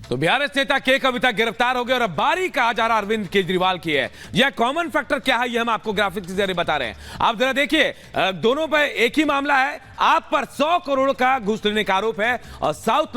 तो बीआरएस नेता के कविता गिरफ्तार हो गए और अब बारी कहा जा रहा अरविंद केजरीवाल की है। यह कॉमन फैक्टर क्या है, यह हम आपको ग्राफिक के जरिए बता रहे हैं। आप जरा देखिए, दोनों पर एक ही मामला है। आप पर 100 करोड़ का घूस लेने का आरोप है और साउथ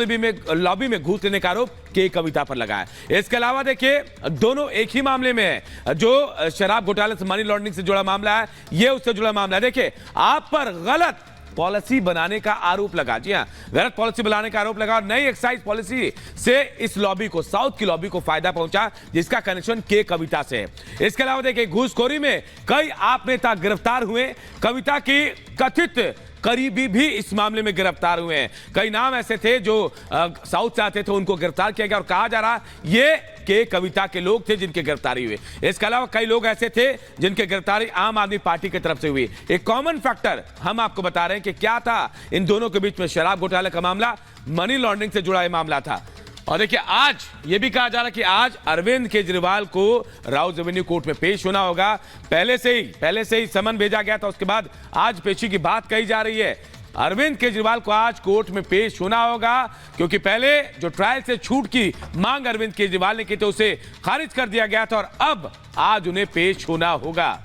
लॉबी में घूस लेने का आरोप के कविता पर लगा है। इसके अलावा देखिए, दोनों एक ही मामले में है। जो शराब घोटाले से, मनी लॉन्ड्रिंग से जुड़ा मामला है, यह उससे जुड़ा मामला है। देखिए, आप पर गलत पॉलिसी बनाने का आरोप लगा। जी हां, गलत पॉलिसी बनाने का आरोप लगा और नई एक्साइज पॉलिसी से इस लॉबी को, साउथ की लॉबी को फायदा पहुंचा, जिसका कनेक्शन के कविता से है। इसके अलावा देखिए, घूसखोरी में कई आप नेता गिरफ्तार हुए। कविता की कथित करीबी भी इस मामले में गिरफ्तार हुए हैं। कई नाम ऐसे थे जो साउथ से आते थे, उनको गिरफ्तार किया गया और कहा जा रहा ये के कविता के लोग थे जिनकी गिरफ्तारी हुई। इसके अलावा कई लोग ऐसे थे जिनकी गिरफ्तारी आम आदमी पार्टी की तरफ से हुई। एक कॉमन फैक्टर हम आपको बता रहे हैं कि क्या था इन दोनों के बीच में। शराब घोटाले का मामला, मनी लॉन्ड्रिंग से जुड़ा यह मामला था। और देखिए, आज यह भी कहा जा रहा है कि आज अरविंद केजरीवाल को राउज एवेन्यू कोर्ट में पेश होना होगा। पहले से ही समन भेजा गया था, उसके बाद आज पेशी की बात कही जा रही है। अरविंद केजरीवाल को आज कोर्ट में पेश होना होगा, क्योंकि पहले जो ट्रायल से छूट की मांग अरविंद केजरीवाल ने की थी, उसे खारिज कर दिया गया था और अब आज उन्हें पेश होना होगा।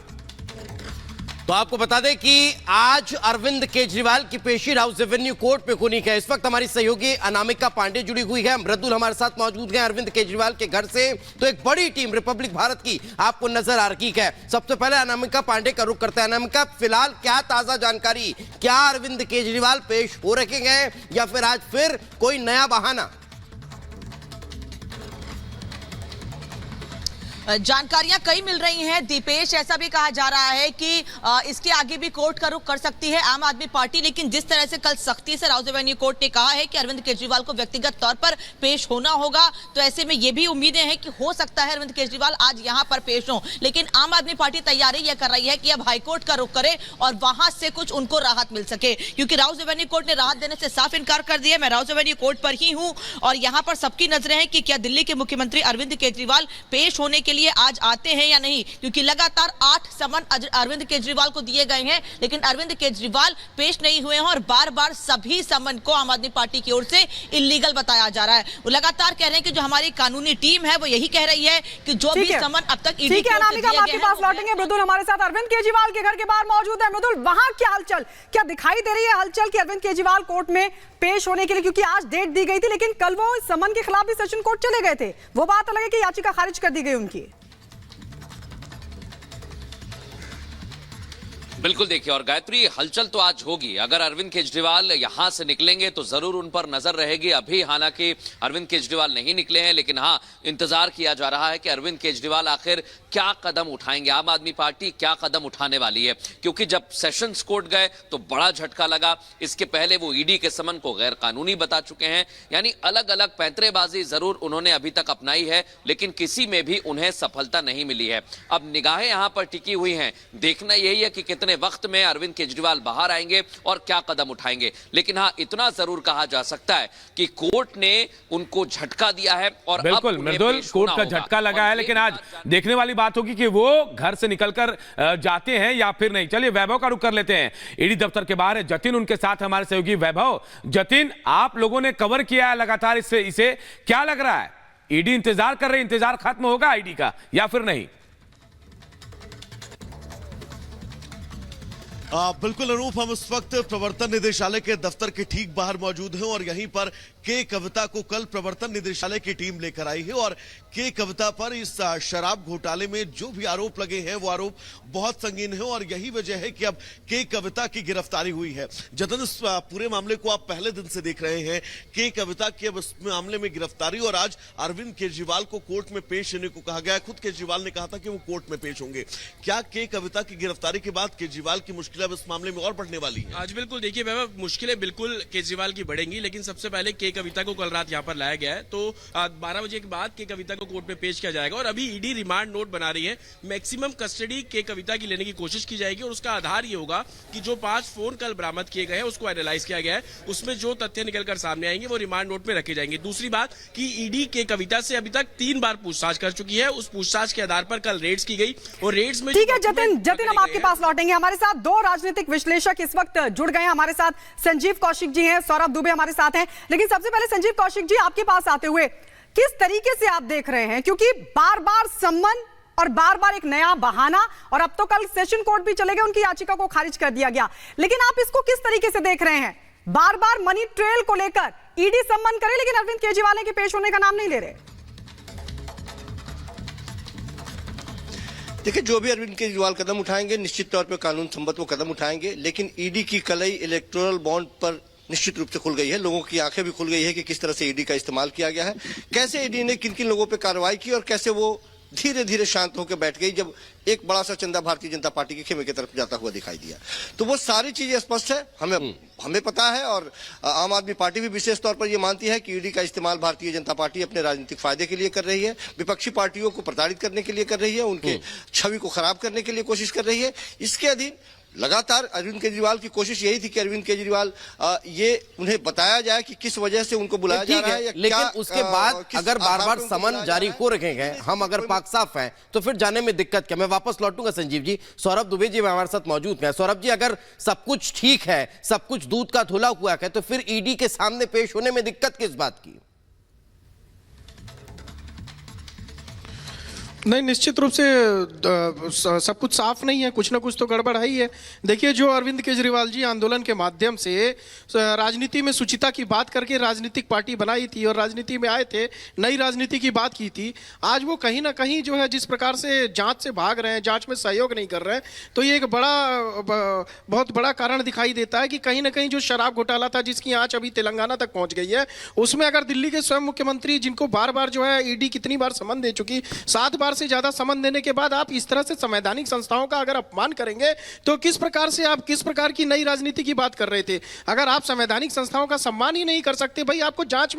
तो आपको बता दें कि आज अरविंद केजरीवाल की पेशी राउज एवेन्यू कोर्ट में होनी है। इस वक्त हमारी सहयोगी अनामिका पांडे जुड़ी हुई है, मृदुल हमारे साथ मौजूद हैं अरविंद केजरीवाल के घर से। तो एक बड़ी टीम रिपब्लिक भारत की आपको नजर आ रही है। सबसे पहले अनामिका पांडे का रुख करते हैं। अनामिका, फिलहाल क्या ताजा जानकारी, क्या अरविंद केजरीवाल पेश हो रखे हैं या फिर आज फिर कोई नया बहाना? जानकारियां कई मिल रही हैं दीपेश। ऐसा भी कहा जा रहा है कि इसके आगे भी कोर्ट का रुख कर सकती है आम आदमी पार्टी, लेकिन जिस तरह से कल सख्ती से राउज एवेन्यू कोर्ट ने कहा है कि अरविंद केजरीवाल को व्यक्तिगत तौर पर पेश होना होगा, तो ऐसे में यह भी उम्मीदें हैं कि हो सकता है अरविंद केजरीवाल आज यहां पर पेश हो। लेकिन आम आदमी पार्टी तैयारी यह कर रही है कि अब हाईकोर्ट का रुख करे और वहां से कुछ उनको राहत मिल सके, क्योंकि राउज एवेन्यू कोर्ट ने राहत देने से साफ इनकार कर दिया। मैं राउज एवेन्यू कोर्ट पर ही हूं और यहां पर सबकी नजरें हैं कि क्या दिल्ली के मुख्यमंत्री अरविंद केजरीवाल पेश होने के लिए आज आते हैं या नहीं, क्योंकि लगातार 8 समन अरविंद केजरीवाल को दिए गए हैं, लेकिन अरविंद केजरीवाल पेश नहीं हुए हैं और बार बार सभी समन को आम आदमी पार्टी की ओर से इल्लीगल बताया जा रहा है। वो लगातार कह रहे हैं कि जो हमारी कानूनी टीम है वो यही कह रही है कि जो भी समन अब तक ईडी की ओर से दिए गए हैं। आपके पास लौटेंगे। मृदुल हमारे साथ अरविंद केजरीवाल के घर के बाहर मौजूद है। मृदुल, वहां क्या हलचल, क्या दिखाई दे रही है हलचल कि अरविंद केजरीवाल कोर्ट में पेश होने के लिए, क्योंकि आज डेट दी गई थी लेकिन कल वो समन के खिलाफ भी सेशन कोर्ट चले गए थे। वो बात अलग है कि याचिका खारिज कर दी गई उनकी। बिल्कुल, देखिए, और गायत्री, हलचल तो आज होगी। अगर अरविंद केजरीवाल यहां से निकलेंगे तो जरूर उन पर नजर रहेगी। अभी हालांकि अरविंद केजरीवाल नहीं निकले हैं, लेकिन हाँ, इंतजार किया जा रहा है कि अरविंद केजरीवाल आखिर क्या कदम उठाएंगे, आम आदमी पार्टी क्या कदम उठाने वाली है। क्योंकि जब सेशंस कोर्ट गए तो बड़ा झटका लगा। इसके पहले वो ईडी के समन को गैर कानूनी बता चुके हैं। यानी अलग अलग पैंतरेबाजी जरूर उन्होंने अभी तक अपनाई है, लेकिन किसी में भी उन्हें सफलता नहीं मिली है। अब निगाहें यहां पर टिकी हुई हैं, देखना यही है कि कितने वक्त में अरविंद केजरीवाल बाहर आएंगे और क्या कदम उठाएंगे। लेकिन हाँ, इतना जरूर कहा जा सकता है कि कोर्ट ने उनको झटका दिया है और बिल्कुल मृदुल, कोर्ट का झटका लगा है। लेकिन आज देखने वाली बात होगी कि वो घर से निकलकर जाते हैं या फिर नहीं। चलिए वैभव का रुख कर लेते हैं। ईडी दफ्तर के बाहर है जतिन, उनके साथ हमारे सहयोगी वैभव। जतिन, आप लोगों ने कवर किया है लगातार इसे क्या लग रहा है, ईडी इंतजार कर रही, इंतजार खत्म होगा ईडी का या फिर नहीं? बिल्कुल अनूप, हम इस वक्त प्रवर्तन निदेशालय के दफ्तर के ठीक बाहर मौजूद हैं और यहीं पर के कविता को कल प्रवर्तन निदेशालय की टीम लेकर आई है और के कविता पर इस शराब घोटाले में जो भी आरोप लगे हैं वो आरोप बहुत संगीन है और यही वजह है कि अब के कविता की गिरफ्तारी हुई है। जतन, इस पूरे मामले को आप पहले दिन से देख रहे हैं। के कविता की अब इस मामले में गिरफ्तारी और आज अरविंद केजरीवाल को कोर्ट में पेश होने को कहा गया है। खुद केजरीवाल ने कहा था कि वो कोर्ट में पेश होंगे। क्या के कविता की गिरफ्तारी के बाद केजरीवाल की मुश्किल अब इस मामले में और बढ़ने वाली है? आज बिल्कुल देखिए वैभव, मुश्किलें बिल्कुल केजरीवाल की बढ़ेंगी, लेकिन सबसे पहले के कविता को कल रात यहाँ पर लाया गया है। तो 12 बजे के बाद के कविता को कोर्ट में पेश किया जाएगा और अभी ईडी रिमांड नोट बना रही है। मैक्सिमम कस्टडी के कविता की लेने की कोशिश की जाएगी और उसका आधार ये होगा कि जो 5 फोन कल बरामद किए गए हैं उसको एनालाइज किया गया है, उसमें जो तथ्य निकलकर सामने आएंगे वो रिमांड नोट में रखे जाएंगे। दूसरी बात कि ईडी के कविता से अभी तक 3 बार पूछताछ कर चुकी है। उस पूछताछ के आधार पर कल रेड्स की गई और रेड्स में ठीक है जतिन, हम आपके पास लौटेंगे। हमारे साथ 2 राजनीतिक विश्लेषक इस वक्त जुड़ गए हैं। हमारे साथ संजीव कौशिक जी हैं, सौरभ दुबे हमारे साथ हैं। लेकिन सबसे पहले संजीव कौशिक जी, आपके पास आते हुए किस तरीके से आप देख रहे हैं, क्योंकि बार बार सम्मन और बार बार एक नया बहाना, और अब तो कल सेशन कोर्ट भी चले गए, उनकी याचिका को खारिज कर दिया गया। लेकिन आप इसको किस तरीके से देख रहे हैं? बार बार मनी ट्रेल को लेकर ईडी सम्मन करे, लेकिन अरविंद केजरीवाल के पेश होने का नाम नहीं ले रहे। देखिए, जो भी अरविंद केजरीवाल कदम उठाएंगे निश्चित तौर पर कानून संबद्ध वो कदम उठाएंगे, लेकिन ईडी की कलई इलेक्टोरल बॉन्ड पर निश्चित रूप से खुल गई है। लोगों की आंखें भी खुल गई है कि किस तरह से ईडी का इस्तेमाल किया गया है, कैसे ईडी ने किन किन लोगों पर कार्रवाई की और कैसे वो धीरे धीरे शांत होकर बैठ गई जब एक बड़ा सा चंदा भारतीय जनता पार्टी के खेमे की तरफ जाता हुआ दिखाई दिया। तो वो सारी चीजें स्पष्ट है, हमें पता है, और आम आदमी पार्टी भी विशेष तौर पर ये मानती है कि ईडी का इस्तेमाल भारतीय जनता पार्टी अपने राजनीतिक फायदे के लिए कर रही है, विपक्षी पार्टियों को प्रताड़ित करने के लिए कर रही है, उनके छवि को खराब करने के लिए कोशिश कर रही है। इसके अधीन लगातार अरविंद केजरीवाल की कोशिश यही थी कि अरविंद केजरीवाल ये उन्हें बताया जाए कि किस वजह से उनको बुलाया जा रहा है, या लेकिन क्या, उसके बाद अगर बार बार समन जारी हो रखे हैं, हम अगर पाक साफ हैं, तो फिर जाने में दिक्कत क्या? मैं वापस लौटूंगा संजीव जी। सौरभ दुबे जी हमारे साथ मौजूद हैं। सौरभ जी, अगर सब कुछ ठीक है, सब कुछ दूध का धुला हुआ है, तो फिर ईडी के सामने पेश होने में दिक्कत किस बात की? नहीं, निश्चित रूप से सब कुछ साफ नहीं है, कुछ ना कुछ तो गड़बड़ है ही है। देखिए, जो अरविंद केजरीवाल जी आंदोलन के माध्यम से राजनीति में शुचिता की बात करके राजनीतिक पार्टी बनाई थी और राजनीति में आए थे, नई राजनीति की बात की थी, आज वो कहीं ना कहीं जो है जिस प्रकार से जांच से भाग रहे हैं, जांच में सहयोग नहीं कर रहे हैं, तो ये एक बहुत बड़ा कारण दिखाई देता है कि कहीं ना कहीं जो शराब घोटाला था जिसकी आंच अभी तेलंगाना तक पहुंच गई है, उसमें अगर दिल्ली के स्वयं मुख्यमंत्री, जिनको बार बार जो है ईडी कितनी बार समन दे चुकी, 7 बार से ज्यादा समन देने के बाद आप इस तरह से संवैधानिक संस्थाओं का अगर अपमान करेंगे, तो किस प्रकार की नई राजनीति की बात कर रहे थे? अगर आप संवैधानिक संस्थाओं का सम्मान ही नहीं कर सकते, भाई आपको जांच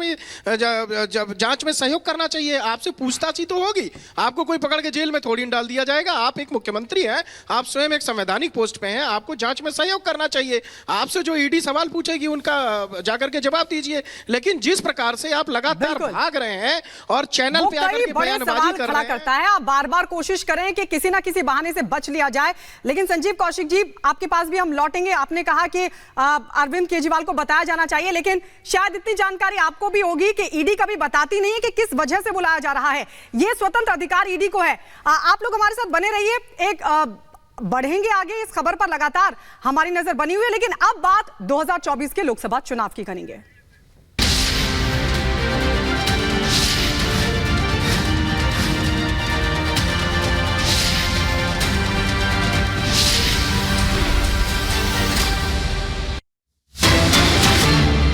में सहयोग करना चाहिए, आपसे पूछताछ ही तो होगी। आपको कोई पकड़ के जेल में थोड़ी डाल दिया जाएगा। आप एक मुख्यमंत्री हैं, आप स्वयं एक संवैधानिक पोस्ट पे हैं, आपको जांच में सहयोग करना चाहिए। आपसे जो ईडी सवाल पूछेगी उनका जाकर के जवाब दीजिए। लेकिन जिस प्रकार से आप लगातार भाग रहे हैं और चैनल पे आकर के बयानबाजी कर रहे हैं, आप बार बार कोशिश करें कि किसी ना किसी बहाने से बच लिया जाए। लेकिन संजीव कौशिक जी, आपके पास भी हम लौटेंगे। आपने कहा कि अरविंद केजरीवाल को बताया जाना चाहिए, लेकिन शायद इतनी जानकारी आपको भी होगी कि ईडी कभी बताती नहीं है कि किस वजह से बुलाया जा रहा है। यह स्वतंत्र अधिकार ईडी को है। आप लोग हमारे साथ बने रहिए, एक बढ़ेंगे आगे इस खबर पर, लगातार हमारी नजर बनी हुई है। लेकिन अब बात 2024 के लोकसभा चुनाव की करेंगे।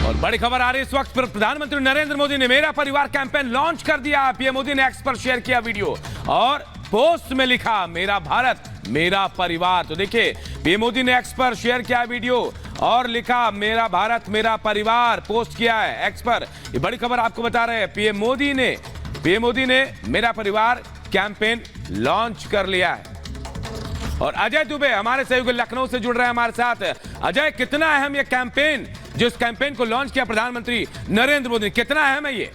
और बड़ी खबर आ रही है इस वक्त पर। प्रधानमंत्री नरेंद्र मोदी ने मेरा परिवार कैंपेन लॉन्च कर दिया। पीएम मोदी ने एक्स पर शेयर किया वीडियो और पोस्ट में लिखा, मेरा भारत मेरा परिवार। तो देखिए, पीएम मोदी ने एक्स पर शेयर किया वीडियो और लिखा, मेरा भारत मेरा परिवार, पोस्ट किया है एक्स पर। ये बड़ी खबर आपको बता रहे हैं। पीएम मोदी ने मेरा परिवार कैंपेन लॉन्च कर लिया है। और अजय दुबे हमारे सहयोगी लखनऊ से जुड़ रहे हैं हमारे साथ। अजय, कितना अहम ये कैंपेन, जिस कैंपेन को लॉन्च किया प्रधानमंत्री नरेंद्र मोदी, कितना अहम है ये?